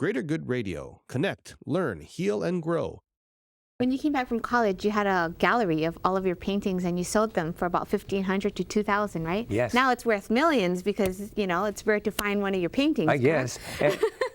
Greater Good Radio. Connect, learn, heal, and grow. When you came back from college, you had a gallery of all of your paintings and you sold them for about 1,500 to 2,000, right? Yes. Now it's worth millions because, it's rare to find one of your paintings. I guess.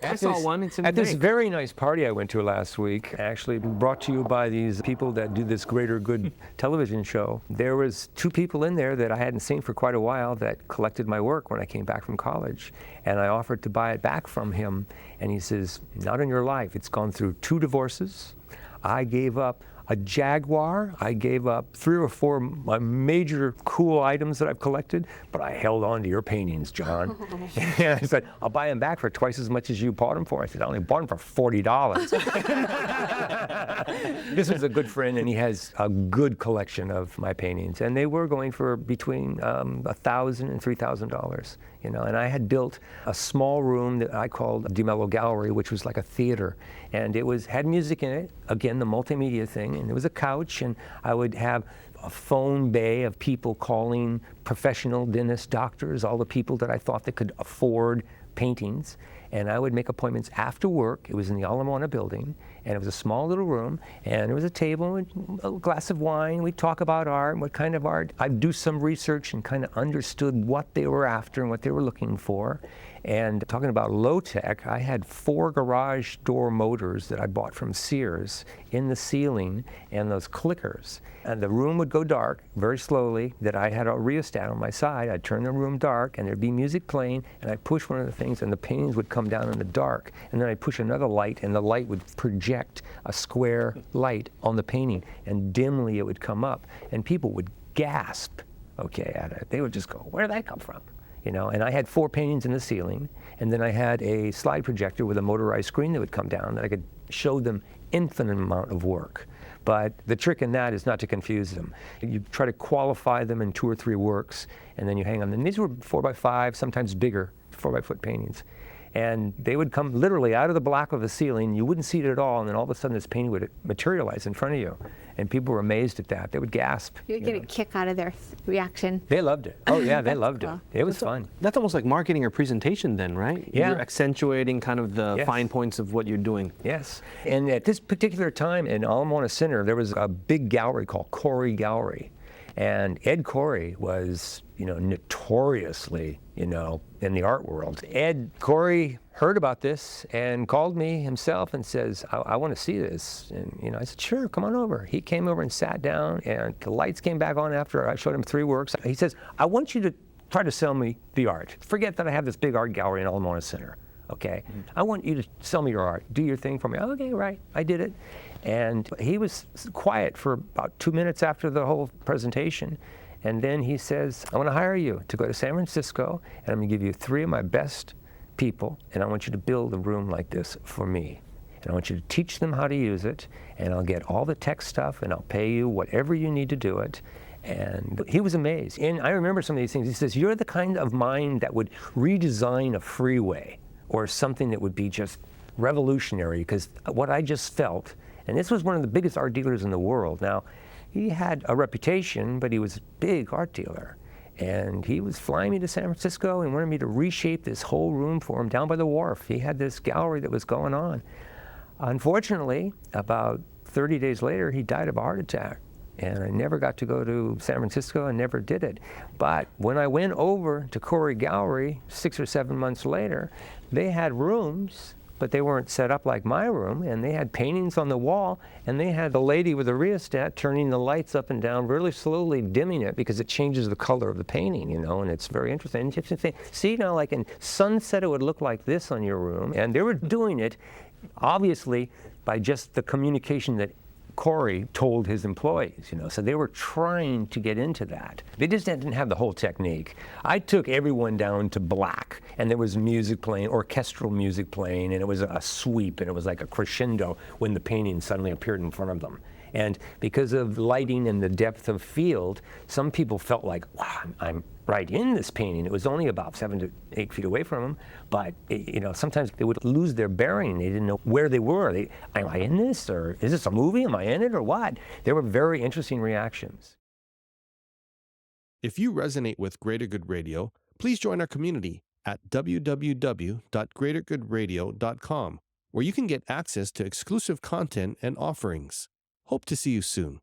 I saw one. It's in At the this bank. very nice party I went to last week, actually brought to you by these people that do this Greater Good television show, there was two people in there that I hadn't seen for quite a while that collected my work when I came back from college. And I offered to buy it back from him. And he says, not in your life. It's gone through 2 divorces. I gave up a Jaguar. I gave up 3 or 4 major cool items that I've collected, but I held on to your paintings, John. And I said, I'll buy them back for twice as much as you bought them for. I said, I only bought them for $40. This is a good friend, and he has a good collection of my paintings, and they were going for between $1,000 and $3,000. And I had built a small room that I called de Mello Gallery, which was like a theater, and it had music in it. Again, the multimedia thing, and there was a couch, and I would have a phone bay of people calling professional dentists, doctors, all the people that I thought that could afford paintings. And I would make appointments after work. It was in the Aloha building, and it was a small little room, and there was a table and a glass of wine. We'd talk about art, what kind of art. I'd do some research and kind of understood what they were after and what they were looking for. And talking about low tech, I had 4 garage door motors that I bought from Sears in the ceiling and those clickers. And the room would go dark very slowly, that I had a rheostat on my side. I'd turn the room dark and there'd be music playing, and I'd push one of the things and the paintings would come down in the dark. And then I'd push another light and the light would project a square light on the painting, and dimly it would come up. And people would gasp, at it. They would just go, where did that come from? And I had 4 paintings in the ceiling, and then I had a slide projector with a motorized screen that would come down that I could show them infinite amount of work. But the trick in that is not to confuse them. You try to qualify them in 2 or 3 works, and then you hang on. And these were 4x5, sometimes bigger, 4x-foot paintings. And they would come literally out of the black of the ceiling. You wouldn't see it at all, and then all of a sudden this painting would materialize in front of you. And people were amazed at that. They would gasp. You would get a kick out of their reaction. They loved it. Oh yeah, they loved cool. it. It was fun. That's almost like marketing or presentation then, right? Yeah. You're accentuating kind of the Yes. fine points of what you're doing. Yes. And at this particular time in Aloha Center, there was a big gallery called Corey Gallery. And Ed Corey was, notoriously, in the art world. Corey heard about this and called me himself and says, I want to see this. And, I said, sure, come on over. He came over and sat down, and the lights came back on after I showed him 3 works. He says, I want you to try to sell me the art. Forget that I have this big art gallery in Aloha Center. Okay, I want you to sell me your art. Do your thing for me. Okay, right. I did it. And he was quiet for about 2 minutes after the whole presentation. And then he says, I want to hire you to go to San Francisco, and I'm going to give you 3 of my best people, and I want you to build a room like this for me. And I want you to teach them how to use it, and I'll get all the tech stuff, and I'll pay you whatever you need to do it. And he was amazed. And I remember some of these things. He says, you're the kind of mind that would redesign a freeway or something that would be just revolutionary, because what I just felt, and this was one of the biggest art dealers in the world. Now, he had a reputation, but he was a big art dealer. And he was flying me to San Francisco and wanted me to reshape this whole room for him down by the wharf. He had this gallery that was going on. Unfortunately, about 30 days later, he died of a heart attack. And I never got to go to San Francisco and never did it. But when I went over to Corey Gallery 6 or 7 months later, they had rooms, but they weren't set up like my room, and they had paintings on the wall, and they had the lady with a rheostat turning the lights up and down really slowly, dimming it because it changes the color of the painting, and it's very interesting. And you have to say, see now, like in sunset it would look like this on your room, and they were doing it obviously by just the communication that Corey told his employees, so they were trying to get into that. They just didn't have the whole technique. I took everyone down to black, and there was music playing, orchestral music playing, and it was a sweep, and it was like a crescendo when the painting suddenly appeared in front of them. And because of lighting and the depth of field, some people felt like, wow, I'm right in this painting. It was only about 7 to 8 feet away from them, but sometimes they would lose their bearing. They didn't know where they were. Am I in this, or is this a movie? Am I in it, or what? There were very interesting reactions. If you resonate with Greater Good Radio, please join our community at www.greatergoodradio.com where you can get access to exclusive content and offerings. Hope to see you soon.